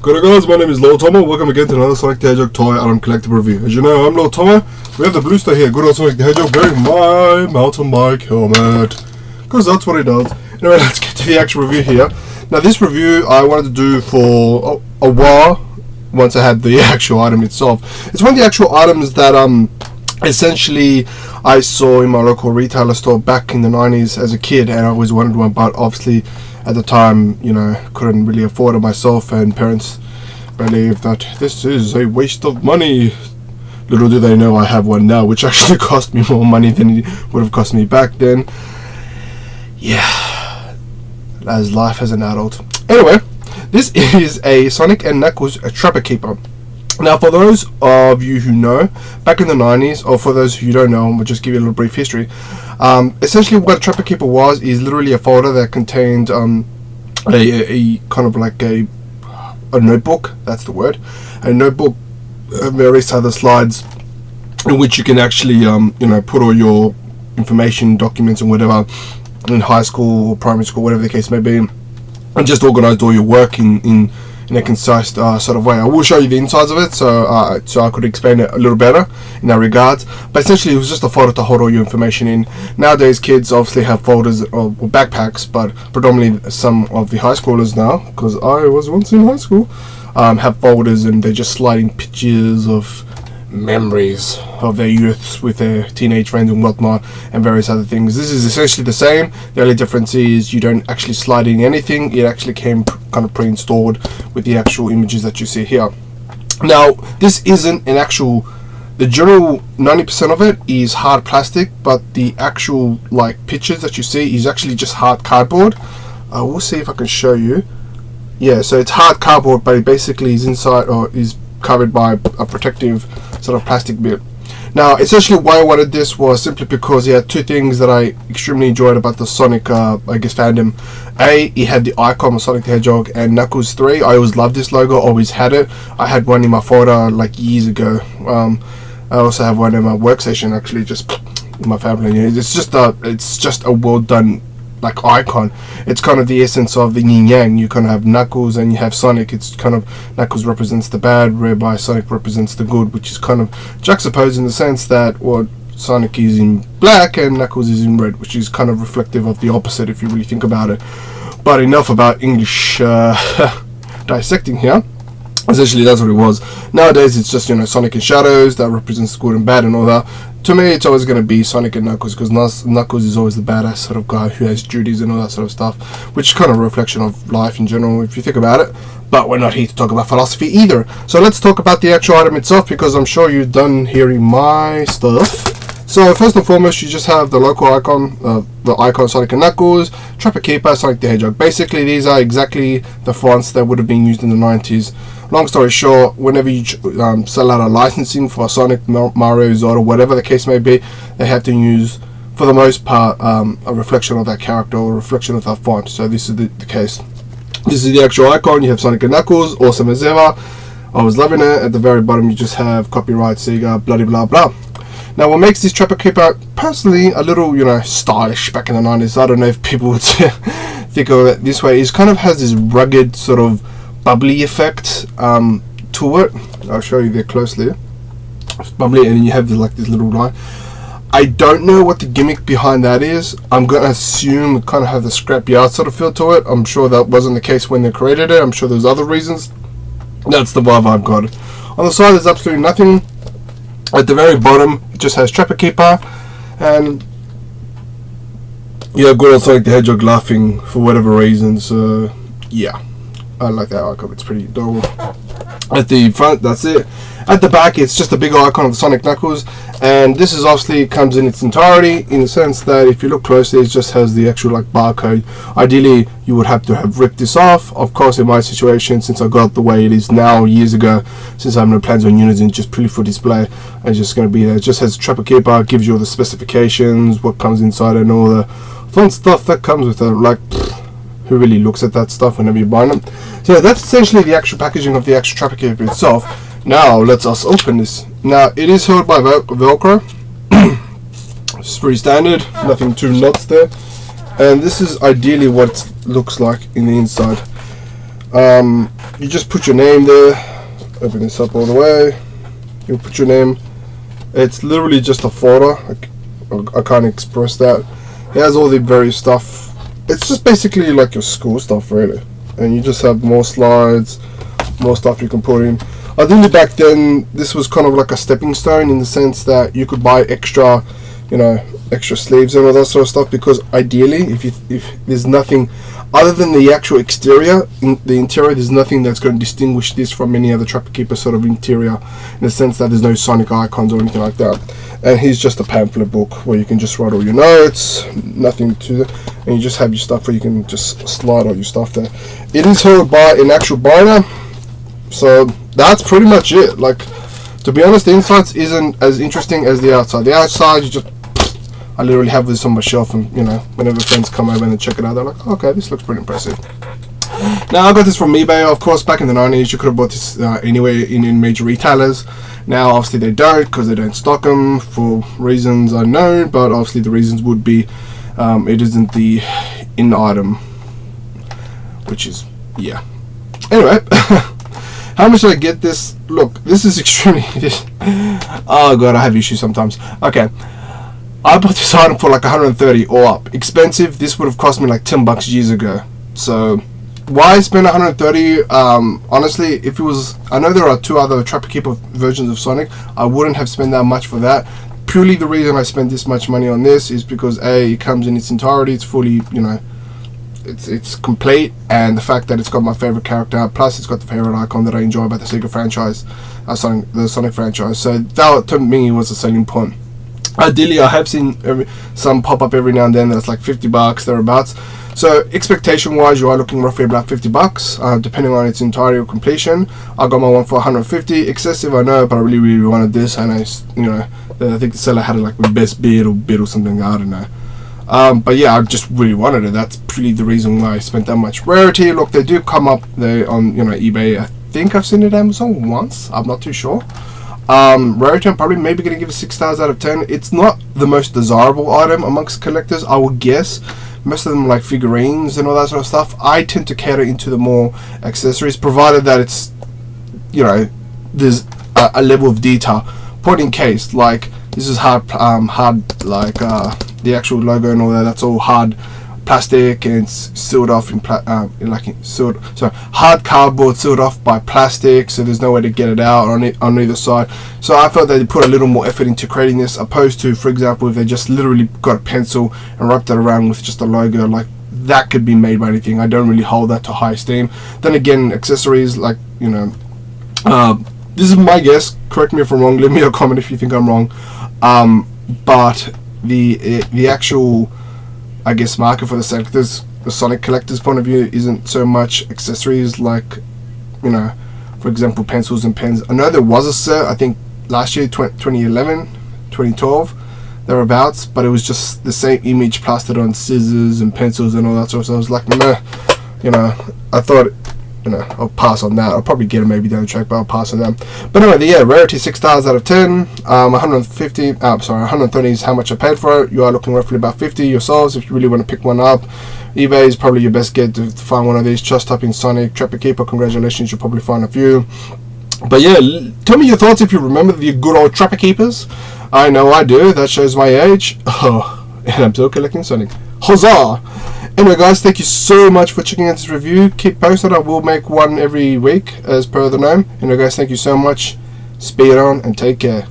Good day guys, my name is Lord Tomo. Welcome again to another Sonic the Hedgehog toy item collectible review. As you know, I'm Lord Tomo. We have the blue star here, good old Sonic the Hedgehog wearing my mountain bike helmet. Because that's what he does. Anyway, let's get to the actual review here. Now this review I wanted to do for a while, once I had the actual item itself. It's one of the actual items that essentially I saw in my local retailer store back in the 90s as a kid, and I always wanted one, but obviously at the time, you know, couldn't really afford it myself, and parents believed that this is a waste of money. Little do they know I have one now, which actually cost me more money than it would have cost me back then. Yeah, as life as an adult. Anyway, this is a Sonic and Knuckles Trapper Keeper. Now, for those of you who know, back in the 90s, or for those who don't know, we'll just give you a little brief history. Essentially, what a Trapper Keeper was is literally a folder that contained a kind of like a notebook. That's the word. A notebook, various other slides, in which you can actually, you know, put all your information, documents, and whatever in high school or primary school, whatever the case may be, and just organized all your work in a concise sort of way. I will show you the insides of it, so I could explain it a little better in that regard. But essentially, it was just a folder to hold all your information in. Nowadays, kids obviously have folders or backpacks, but predominantly some of the high schoolers now, because I was once in high school, have folders, and they're just sliding pictures of memories of their youth with their teenage friends and whatnot, and various other things. This is essentially the same. The only difference is you don't actually slide in anything. It actually came kind of pre-installed with the actual images that you see here. Now, this isn't an actual, the general 90% of it is hard plastic, but the actual like pictures that you see is actually just hard cardboard. I will see if I can show you. Yeah, so it's hard cardboard, but it basically is inside, or is covered by a protective sort of plastic bit. Now, essentially why I wanted this was simply because it had two things that I extremely enjoyed about the Sonic, I guess, fandom. It had the icon of Sonic the Hedgehog and Knuckles 3. I always loved this logo, always had it. I had one in my folder like years ago. I also have one in my workstation, actually, just in my family. It's just a well done like icon. It's kind of the essence of the yin yang. You kind of have Knuckles and you have Sonic. It's kind of, Knuckles represents the bad, whereby Sonic represents the good, which is kind of juxtaposed in the sense that what Sonic is in black and Knuckles is in red, which is kind of reflective of the opposite if you really think about it. But enough about English dissecting here. Essentially, that's what it was. Nowadays, it's just, you know, Sonic and Shadows that represents good and bad and all that. To me, it's always going to be Sonic and Knuckles, because Knuckles is always the badass sort of guy who has duties and all that sort of stuff, which is kind of a reflection of life in general, if you think about it. But we're not here to talk about philosophy either. So let's talk about the actual item itself, because I'm sure you're done hearing my stuff. So first and foremost, you just have the local icon, the icon Sonic and Knuckles, Trapper Keeper, Sonic the Hedgehog. Basically, these are exactly the fonts that would have been used in the 90s. Long story short, whenever you sell out a licensing for Sonic, Mario, Zelda, whatever the case may be, they have to use, for the most part, a reflection of that character or a reflection of that font. So this is the case. This is the actual icon. You have Sonic and Knuckles, awesome as ever. I was loving it. At the very bottom, you just have copyright Sega, blah blah blah. Now, what makes this Trapper Keeper personally a little, you know, stylish back in the 90s, I don't know if people would think of it this way, is kind of has this rugged sort of bubbly effect to it. I'll show you there closely. It's bubbly, and then you have like this little line. I don't know what the gimmick behind that is. I'm gonna assume it kind of has the scrapyard sort of feel to it. I'm sure that wasn't the case when they created it. I'm sure there's other reasons. That's the vibe I've got. On the side, there's absolutely nothing. At the very bottom, it just has Trapper Keeper, and yeah, good old Sonic the Hedgehog laughing for whatever reason. So yeah, I like that icon. It's pretty adorable. At the front, that's it. At the back, it's just a big icon of Sonic Knuckles, and this is obviously comes in its entirety, in the sense that if you look closely, it just has the actual like barcode. Ideally, you would have to have ripped this off. Of course, in my situation, since I got the way it is now years ago, since I have no plans on units and just purely for display, it's just going to be there. It just has Trapper Keeper, gives you all the specifications, what comes inside, and all the fun stuff that comes with it. Like, who really looks at that stuff whenever you're buying them? So that's essentially the actual packaging of the actual Trapper Keeper itself. Now let's us open this. Now it is held by Velcro. It's pretty standard, nothing too nuts there. And this is ideally what it looks like in the inside. You just put your name there. Open this up all the way. You put your name. It's literally just a folder. I can't express that. It has all the various stuff. It's just basically like your school stuff, really. And you just have more slides, more stuff you can put in. I think back then this was kind of like a stepping stone in the sense that you could buy extra, extra sleeves and all that sort of stuff, because ideally if there's nothing other than the actual exterior, in the interior, there's nothing that's going to distinguish this from any other Trapper Keeper sort of interior, in the sense that there's no Sonic icons or anything like that. And here's just a pamphlet book where you can just write all your notes, nothing to, and you just have your stuff where you can just slide all your stuff there. It is held by an actual binder, so that's pretty much it. Like, to be honest, the insides isn't as interesting as the outside. The outside, I literally have this on my shelf, and whenever friends come over and check it out, they're like, okay, this looks pretty impressive. Now, I got this from eBay. Of course, back in the 90s, you could have bought this anywhere in major retailers. Now, obviously, they don't, because they don't stock them for reasons unknown, but obviously the reasons would be it isn't the in item, which is, yeah. Anyway, how much did I get this? Look, this is extremely, oh god, I have issues sometimes. Okay. I bought this item for like 130 or up. Expensive. This would have cost me like $10 years ago. So why spend 130? Honestly, if it was, I know there are two other Trapper Keeper versions of Sonic. I wouldn't have spent that much for that. Purely the reason I spent this much money on this is because A, it comes in its entirety. It's fully, it's complete, and the fact that it's got my favorite character, plus it's got the favorite icon that I enjoy about the Sega franchise, the Sonic franchise. So that to me was a selling point. Ideally, I have seen some pop up every now and then that's like $50 thereabouts. So expectation wise, you are looking roughly about $50, depending on its entirety or completion. I got my one for 150. Excessive, I know, but I really wanted this, and I think the seller had it like with best bid or something. I don't know. But yeah, I just really wanted it. That's pretty the reason why I spent that much. Rarity, look, they do come up there on eBay. I think I've seen it on Amazon once. I'm not too sure. Rarity, I'm probably maybe going to give it 6 stars out of 10. It's not the most desirable item amongst collectors, I would guess. Most of them like figurines and all that sort of stuff. I tend to cater into the more accessories, provided that it's, there's a level of detail. Point in case, like this is hard, like the actual logo and all that. That's all hard plastic, and it's sealed off in hard cardboard sealed off by plastic, so there's no way to get it out on either side. So I felt they put a little more effort into creating this, opposed to, for example, if they just literally got a pencil and wrapped it around with just a logo. Like, that could be made by anything. I don't really hold that to high esteem. Then again, accessories, like, this is my guess, correct me if I'm wrong, leave me a comment if you think I'm wrong, but the actual, I guess, market for the Sonic collectors point of view isn't so much accessories like, for example, pencils and pens. I know there was a set, I think last year, 2011, 2012, thereabouts, but it was just the same image plastered on scissors and pencils and all that sort of stuff. I was like, meh, I thought, I'll pass on that. I'll probably get it maybe down the track, but I'll pass on that. But anyway, yeah, rarity 6 stars out of 10. 130 is how much I paid for it. You are looking roughly about 50 yourselves if you really want to pick one up. eBay is probably your best get to find one of these. Just type in Sonic Trapper Keeper. Congratulations, you'll probably find a few. But yeah, tell me your thoughts if you remember the good old Trapper Keepers. I know I do. That shows my age. Oh, and I'm still collecting Sonic. Huzzah! Anyway guys, thank you so much for checking out this review. Keep posted, I will make one every week as per the norm. Anyway guys, thank you so much. Speed on and take care.